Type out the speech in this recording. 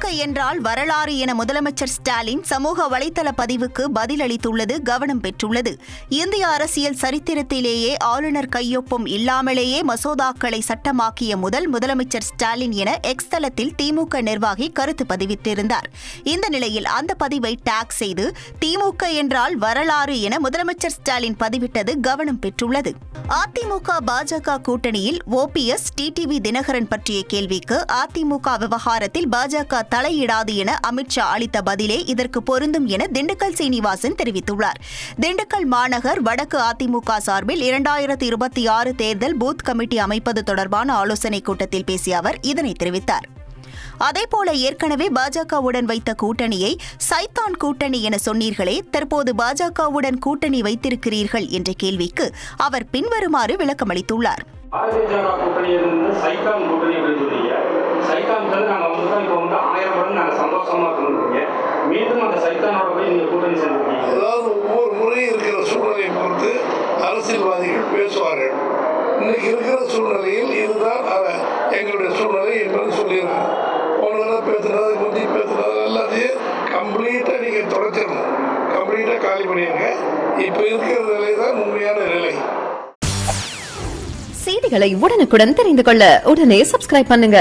திமுக என்றால் வரலாறு என முதலமைச்சர் ஸ்டாலின் சமூக வலைதள பதிவுக்கு பதிலளித்துள்ளது கவனம் பெற்றுள்ளது. இந்திய அரசியல் சரித்திரத்திலேயே ஆளுநர் கையொப்பம் இல்லாமலேயே மசோதாக்களை சட்டமாக்கிய முதலமைச்சர் ஸ்டாலின் என எக்ஸ் தளத்தில் திமுக நிர்வாகி கருத்து பதிவிட்டிருந்தார். இந்த நிலையில் அந்த பதிவை டாக் செய்து திமுக என்றால் வரலாறு என முதலமைச்சர் ஸ்டாலின் பதிவிட்டது கவனம் பெற்றுள்ளது. அதிமுக பாஜக கூட்டணியில் ஓபிஎஸ் டிடிவி தினகரன் பற்றிய கேள்விக்கு அதிமுக விவகாரத்தில் பாஜக தலையிடாது என அமித்ஷா அளித்த பதிலே இதற்கு பொருந்தும் என திண்டுக்கல் சீனிவாசன் தெரிவித்துள்ளார். திண்டுக்கல் மாநகர் வடக்கு அதிமுக சார்பில் 2026 தேர்தல் பூத் கமிட்டி அமைப்பது தொடர்பான ஆலோசனைக் கூட்டத்தில் பேசிய அவர் இதனை தெரிவித்தார். அதேபோல ஏற்கனவே பாஜகவுடன் வைத்த கூட்டணியை சைத்தான் கூட்டணி என சொன்னீர்களே, தற்போது பாஜகவுடன் கூட்டணி வைத்திருக்கிறீர்கள் என்ற கேள்விக்கு அவர் பின்வருமாறு விளக்கமளித்துள்ளார். ஒவ்வொரு முறையும் இருக்கிற சூழ்நிலையை பொறுத்து அரசியல்வாதிகள் பேசுவார்கள். இன்னைக்கு இருக்கிற சூழ்நிலையில் இதுதான் எங்களுடைய சூழ்நிலை என்பது சொல்லியிருக்கோம். போன பேசுனது முந்தி பேசுனது எல்லாத்தையும் கம்ப்ளீட்டாக நீங்கள் தொடச்சிடணும், கம்ப்ளீட்டாக காலி பண்ணிடுங்க. இப்போ இருக்கிற நிலை தான் உண்மையான நிலை. செய்திகளை உடனுக்குடன் தெரிந்து கொள்ள உடனே சப்ஸ்கிரைப் பண்ணுங்க.